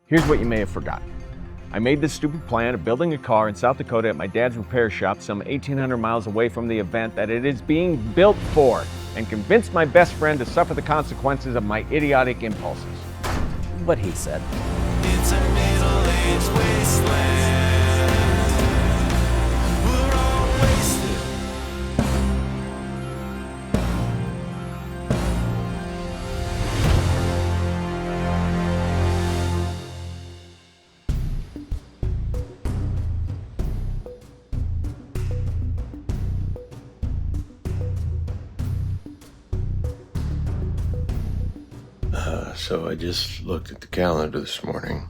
Here's what you may have forgotten. I made this stupid plan of building a car in South Dakota at my dad's repair shop some 1,800 miles away from the event that it is being built for, and convinced my best friend to suffer the consequences of my idiotic impulses. What he said. It's a Middle Aged Wasteland. We're all wasted. So I just looked at the calendar this morning.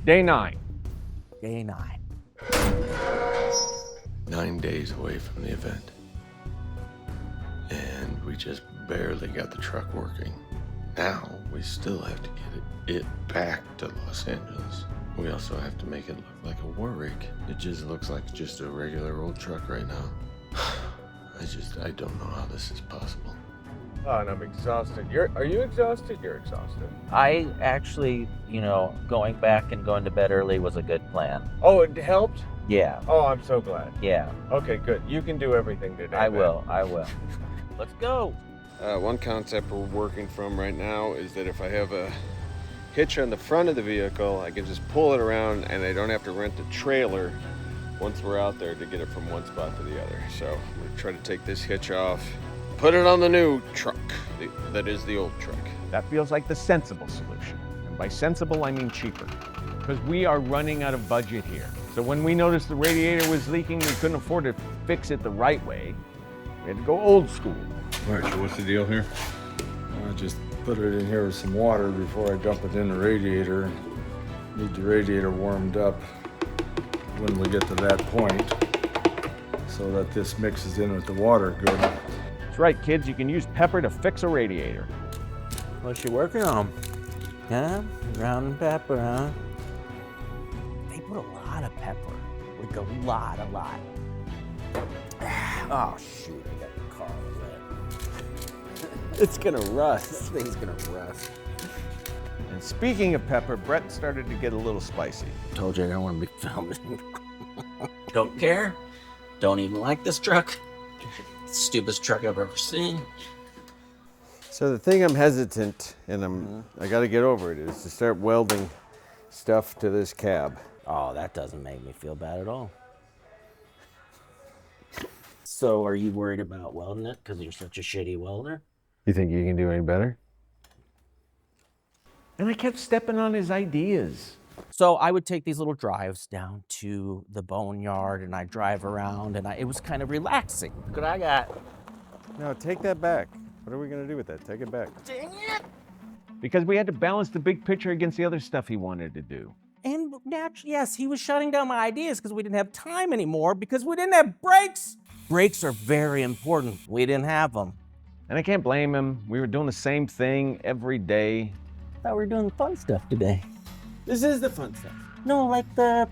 Day 9. Day 9. 9 days away from the event. And we just barely got the truck working. Now we still have to get it back to Los Angeles. We also have to make it look like a war rig. It just looks like just a regular old truck right now. I don't know how this is possible. Oh, and I'm exhausted. Are you exhausted? You're exhausted. I actually, going back and going to bed early was a good plan. Oh, it helped? Yeah, Oh, I'm so glad. yeah. Okay, good. You can do everything today. I man. will. Let's go. One concept we're working from right now is that if I have a hitch on the front of the vehicle, I can just pull it around and I don't have to rent a trailer once we're out there to get it from one spot to the other. So I'm gonna try to take this hitch off, put it on the new truck. That is the old truck. That feels like the sensible solution. And by sensible, I mean cheaper. Because we are running out of budget here. So when we noticed the radiator was leaking, we couldn't afford to fix it the right way. We had to go old school. All right, so what's the deal here? I just put it in here with some water before I dump it in the radiator. Need the radiator warmed up when we get to that point so that this mixes in with the water good. That's right, kids. You can use pepper to fix a radiator. What's she working on? Huh? Ground pepper, huh? They put a lot of pepper. Like a lot. Oh, shoot. I got the car wet. It's gonna rust. This thing's gonna rust. And speaking of pepper, Brett started to get a little spicy. Told you I don't want to be filming. Don't care. Don't even like this truck. Stupidest truck I've ever seen. So the thing I'm hesitant, and I got to get over it, is to start welding stuff to this cab. Oh, that doesn't make me feel bad at all. So are you worried about welding it because you're such a shitty welder? You think you can do any better? And I kept stepping on his ideas. So I would take these little drives down to the boneyard and I'd drive around and it was kind of relaxing. Look what I got. No, take that back. What are we gonna do with that? Take it back. Dang it. Because we had to balance the big picture against the other stuff he wanted to do. And naturally, yes, he was shutting down my ideas because we didn't have time anymore because we didn't have brakes. Brakes are very important. We didn't have them. And I can't blame him. We were doing the same thing every day. I thought we were doing the fun stuff today. This is the fun stuff. No, like the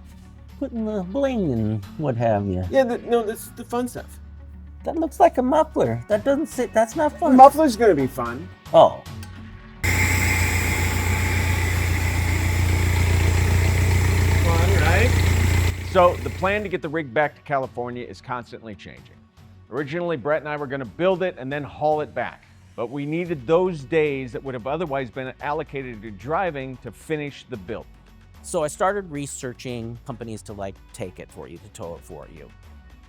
putting the bling and what have you. Yeah, no, this is the fun stuff. That looks like a muffler. That doesn't sit. That's not fun. The muffler's gonna be fun. Oh. Fun, right? So the plan to get the rig back to California is constantly changing. Originally, Brett and I were going to build it and then haul it back. But we needed those days that would have otherwise been allocated to driving to finish the build. So I started researching companies to take it for you, to tow it for you.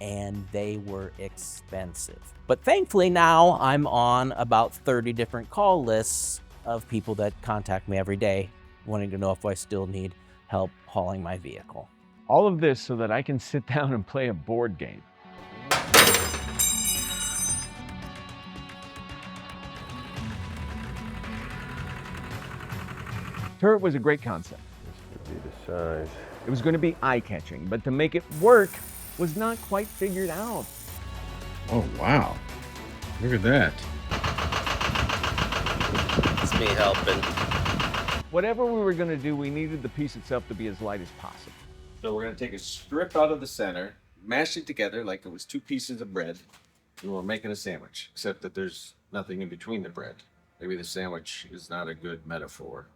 And they were expensive. But thankfully now I'm on about 30 different call lists of people that contact me every day wanting to know if I still need help hauling my vehicle. All of this so that I can sit down and play a board game. Turret was a great concept. This would be the size. It was going to be eye-catching, but to make it work was not quite figured out. Oh, wow. Look at that. It's me helping. Whatever we were going to do, we needed the piece itself to be as light as possible. So we're gonna take a strip out of the center, mash it together like it was two pieces of bread, and we're making a sandwich, except that there's nothing in between the bread. Maybe the sandwich is not a good metaphor.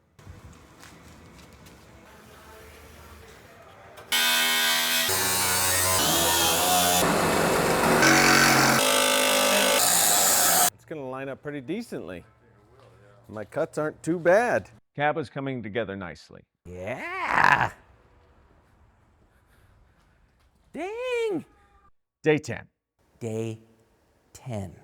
pretty decently. My cuts aren't too bad. Cab is coming together nicely. Yeah. Dang. Day 10. Day 10.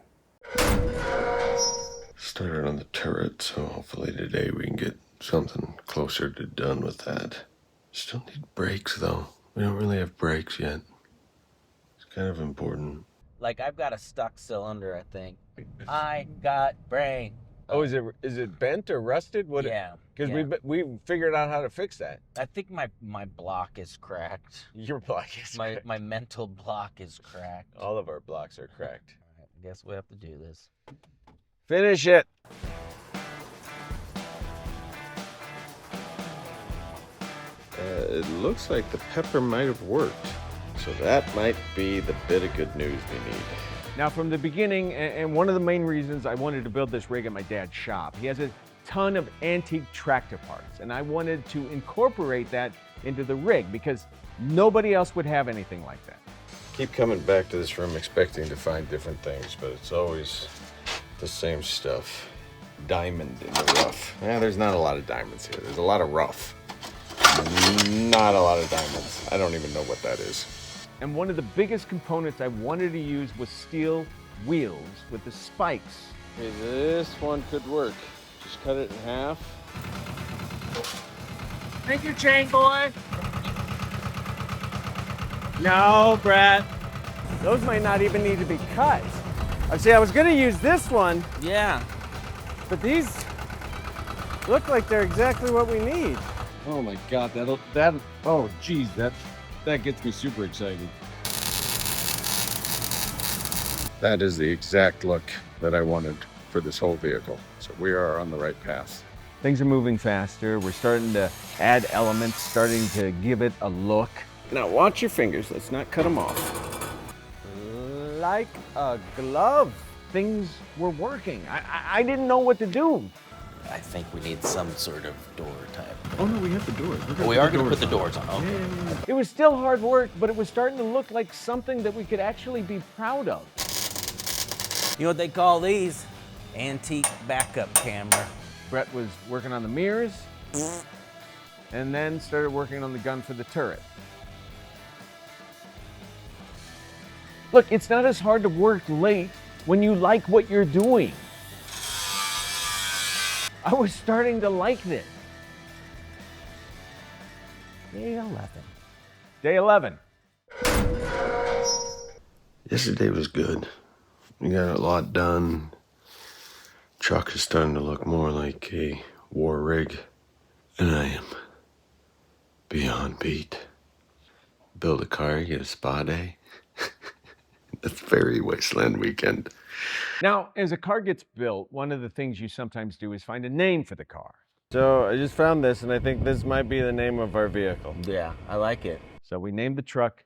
Started on the turret, so hopefully today we can get something closer to done with that. Still need brakes though. We don't really have brakes yet. It's kind of important. Like, I've got a stuck cylinder, I think. I got brain. Oh, is it bent or rusted? Yeah. Because yeah. we figured out how to fix that. I think my block is cracked. Your block is cracked. My mental block is cracked. All of our blocks are cracked. All right, I guess we have to do this. Finish it. It looks like the pepper might have worked. So that might be the bit of good news we need. Now, from the beginning, and one of the main reasons I wanted to build this rig at my dad's shop, he has a ton of antique tractor parts, and I wanted to incorporate that into the rig because nobody else would have anything like that. Keep coming back to this room expecting to find different things, but it's always the same stuff. Diamond in the rough. Yeah, there's not a lot of diamonds here. There's a lot of rough. Not a lot of diamonds. I don't even know what that is. And one of the biggest components I wanted to use was steel wheels with the spikes. Okay, this one could work. Just cut it in half. Make your chain, boy. No, Brett. Those might not even need to be cut. See, I was gonna use this one, Yeah. but these look like they're exactly what we need. Oh my God, oh geez, that gets me super excited. That is the exact look that I wanted for this whole vehicle. So we are on the right path. Things are moving faster. We're starting to add elements, starting to give it a look. Now watch your fingers. Let's not cut them off. Like a glove. Things were working. I didn't know what to do. I think we need some sort of door type. Oh no, we have the doors. We are going to put the doors on. Okay. It was still hard work, but it was starting to look like something that we could actually be proud of. You know what they call these? Antique backup camera. Brett was working on the mirrors and then started working on the gun for the turret. Look, it's not as hard to work late when you like what you're doing. I was starting to like this. Day 11. Day 11. Yesterday was good. We got a lot done. Truck is starting to look more like a war rig. And I am beyond beat. Build a car, get a spa day. That's very Wasteland Weekend. Now, as a car gets built, one of the things you sometimes do is find a name for the car. So I just found this, and I think this might be the name of our vehicle. Yeah, I like it. So we named the truck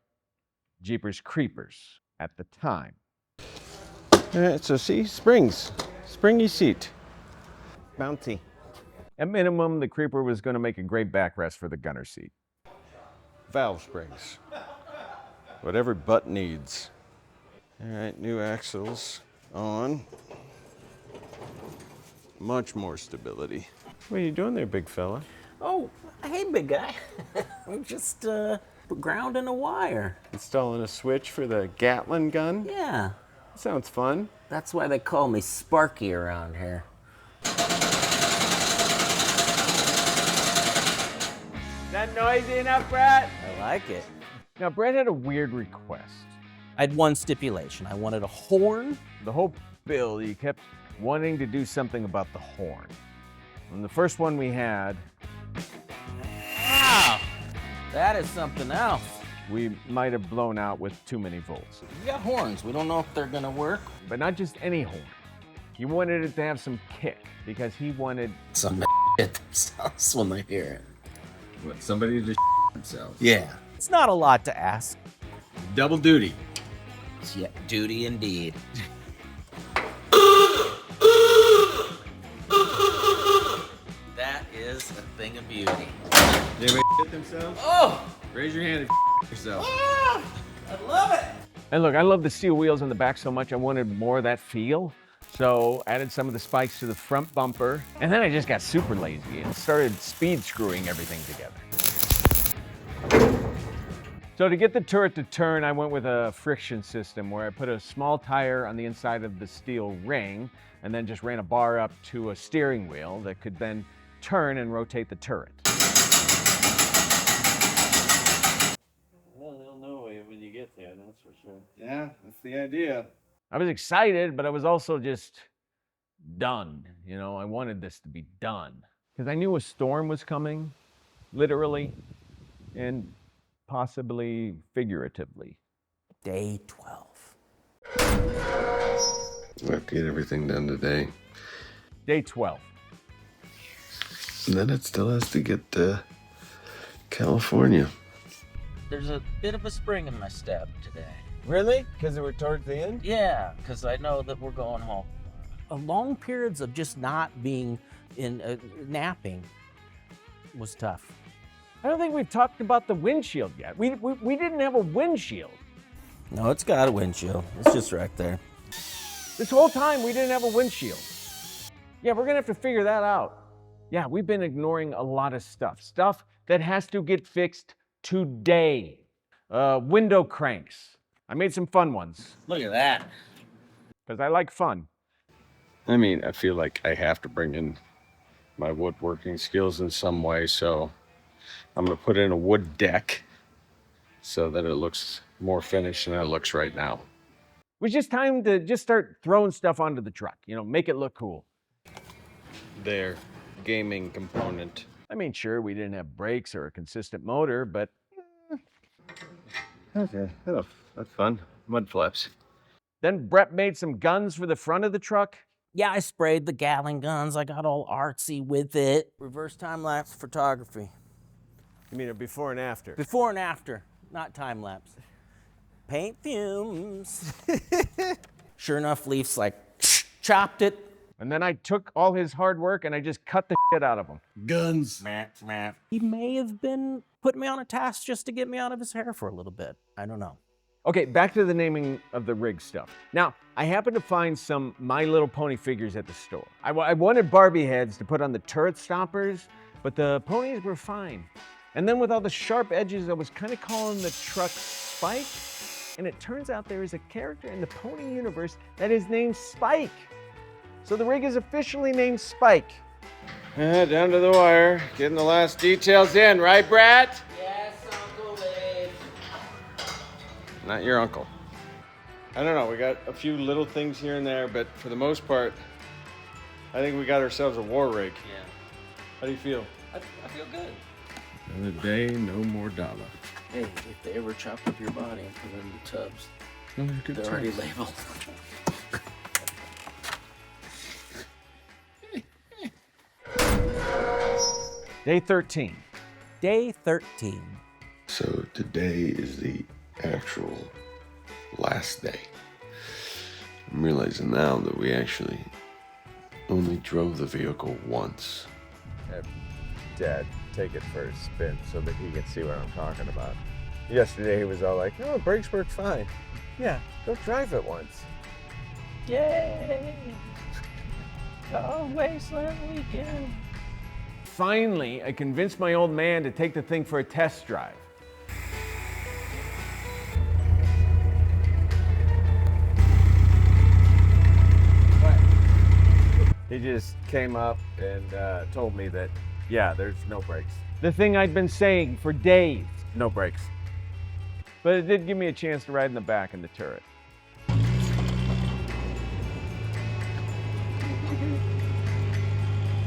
Jeepers Creepers at the time. All right, so see, springs. Springy seat. Bouncy. At minimum, the Creeper was going to make a great backrest for the gunner seat. Valve springs. What every butt needs. All right, new axles on. Much more stability. What are you doing there, big fella? Oh, hey, big guy. I'm just grounding a wire. Installing a switch for the Gatling gun? Yeah, Sounds fun. that's why they call me Sparky around here. That noisy enough, Brett? I like it. Now, Brett had a weird request. I had one stipulation. I wanted a horn. The whole build, he kept wanting to do something about the horn. And the first one we had, Wow, that is something else. we might have blown out with too many volts. We got horns. We don't know if they're gonna work. But not just any horn. He wanted it to have some kick because he wanted Some hit themselves when they hear it. What, somebody just themselves? Yeah. It's not a lot to ask. Double duty. Yeah, duty indeed. That is a thing of beauty. Did anybody hit themselves? Oh! Raise your hand if you yourself. I love it! And look, I love the steel wheels on the back so much, I wanted more of that feel. So added some of the spikes to the front bumper, and then I just got super lazy and started speed screwing everything together. So to get the turret to turn, I went with a friction system where I put a small tire on the inside of the steel ring and then just ran a bar up to a steering wheel that could then turn and rotate the turret. Well, they'll know when you get there, that's for sure. Yeah, that's the idea. I was excited, but I was also just done. You know, I wanted this to be done because I knew a storm was coming, literally, and possibly figuratively. Day 12. We have to get everything done today. Day 12. And then it still has to get to California. There's a bit of a spring in my step today. Really? Because we're towards the end? Yeah, because I know that we're going home. Long periods of just not being in napping was tough. I don't think we've talked about the windshield yet. We didn't have a windshield. No, it's got a windshield. It's just right there. This whole time we didn't have a windshield. Yeah, we're gonna have to figure that out. Yeah, we've been ignoring a lot of stuff that has to get fixed today. Window cranks. I made some fun ones Look at that. because I like fun. I mean, I feel like I have to bring in my woodworking skills in some way, so I'm gonna put in a wood deck so that it looks more finished than it looks right now. It was just time to just start throwing stuff onto the truck, you know, make it look cool. Their gaming component. I mean, sure, we didn't have brakes or a consistent motor, but Okay, that's fun. Mud flaps. then Brett made some guns for the front of the truck. Yeah, I sprayed the Gatling guns. I got all artsy with it. Reverse time-lapse photography. You mean a before and after? Before and after, not time-lapse. Paint fumes. Sure enough, Leif's like, chopped it. And then I took all his hard work and I just cut the shit out of him. Guns. He may have been putting me on a task just to get me out of his hair for a little bit. I don't know. Okay, back to the naming of the rig stuff. Now, I happened to find some My Little Pony figures at the store. I wanted Barbie heads to put on the turret stoppers, but the ponies were fine. And then with all the sharp edges, I was kind of calling the truck Spike. And it turns out there is a character in the pony universe that is named Spike. So the rig is officially named Spike. Down to the wire. Getting the last details in, right, Brett? Yes, Uncle Leif. Not your uncle. I don't know. We got a few little things here and there, but for the most part, I think we got ourselves a war rig. Yeah. How do you feel? I feel good. Another day, no more dollar. Hey, if they ever chop up your body and put it in the tubs, Oh, good they're already times. labeled. Day 13. Day 13. So today is the actual last day. I'm realizing now that we actually only drove the vehicle once. Have Dad take it for a spin so that he can see what I'm talking about. Yesterday he was all like, "Oh, brakes work fine." Yeah, go drive it once. Yay! Oh, Wasteland Weekend. Finally, I convinced my old man to take the thing for a test drive. He just came up and told me that, yeah, there's no brakes. The thing I'd been saying for days. No brakes. But it did give me a chance to ride in the back in the turret.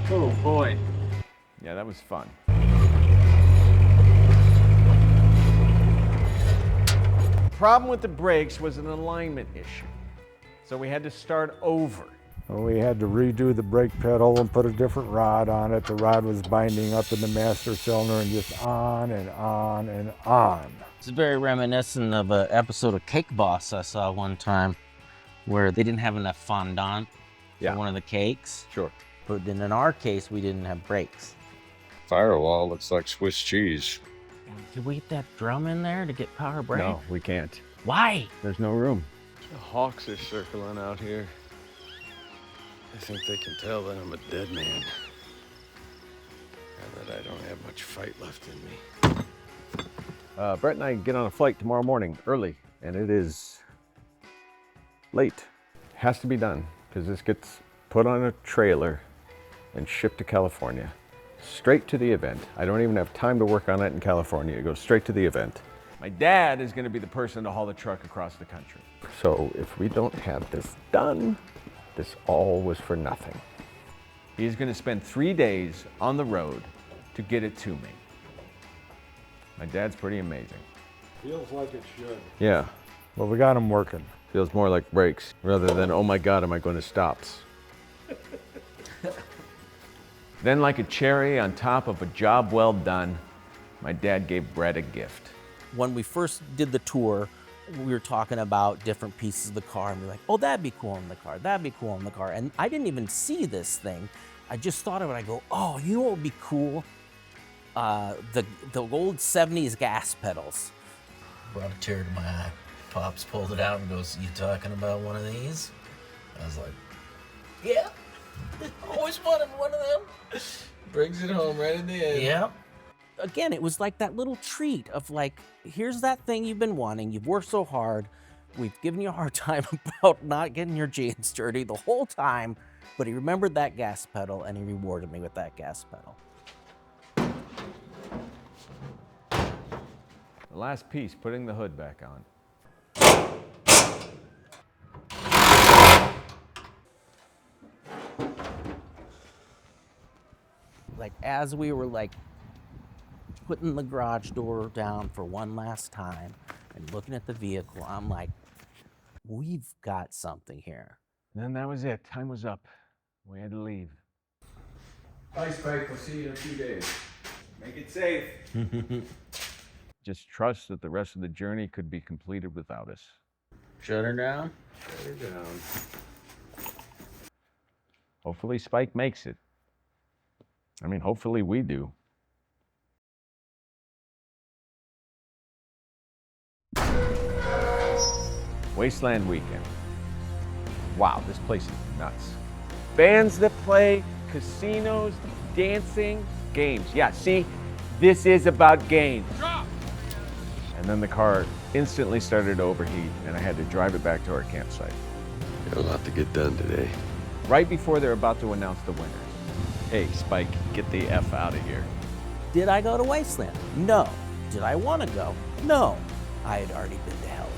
Oh boy. Yeah, that was fun. Problem with the brakes was an alignment issue. So we had to start over. We had to redo the brake pedal and put a different rod on it. The rod was binding up in the master cylinder and just on and on and on. It's very reminiscent of an episode of Cake Boss I saw one time where they didn't have enough fondant Yeah. for one of the cakes. Sure. But then in our case, we didn't have brakes. Firewall looks like Swiss cheese. Did we get that drum in there to get power brake? No, we can't. Why? There's no room. The hawks are circling out here. I think they can tell that I'm a dead man. And that I don't have much fight left in me. Brett and I get on a flight tomorrow morning, early, and it is late. Has to be done, because this gets put on a trailer and shipped to California. Straight to the event. I don't even have time to work on it in California. It goes straight to the event. My dad is going to be the person to haul the truck across the country. So if we don't have this done, this all was for nothing. He's going to spend 3 days on the road to get it to me. My dad's pretty amazing. Feels like it should. Yeah, Well, we got him working. feels more like brakes rather than, oh my God, am I going to stop? Then, like a cherry on top of a job well done, my dad gave Brett a gift. When we first did the tour, we were talking about different pieces of the car, and we were like, oh, that'd be cool in the car, that'd be cool in the car. And I didn't even see this thing. I just thought of it. I go, oh, you know what would be cool? The old 70s gas pedals. Brought a tear to my eye. Pops pulled it out and goes, "You talking about one of these?" I was like, "Yeah, always wanted one of them." Brings it home right in the end. Yeah. Again, it was like that little treat of like, here's that thing you've been wanting. You've worked so hard. We've given you a hard time about not getting your jeans dirty the whole time. But he remembered that gas pedal, and he rewarded me with that gas pedal. The last piece, putting the hood back on. Like, as we were like putting the garage door down for one last time and looking at the vehicle, I'm like, we've got something here. And then that was it. Time was up. We had to leave. Bye, Spike. We'll see you in a few days. Make it safe. Just trust that the rest of the journey could be completed without us. Shut her down. Shut her down. Hopefully Spike makes it. I mean, hopefully we do. Wasteland Weekend. Wow, this place is nuts. Bands that play, casinos, dancing, games. Yeah, see, this is about games. And then the car instantly started to overheat, and I had to drive it back to our campsite. Got a lot to get done today. Right before they're about to announce the winners. Hey, Spike, get the F out of here. Did I go to Wasteland? No. Did I want to go? No. I had already been to hell.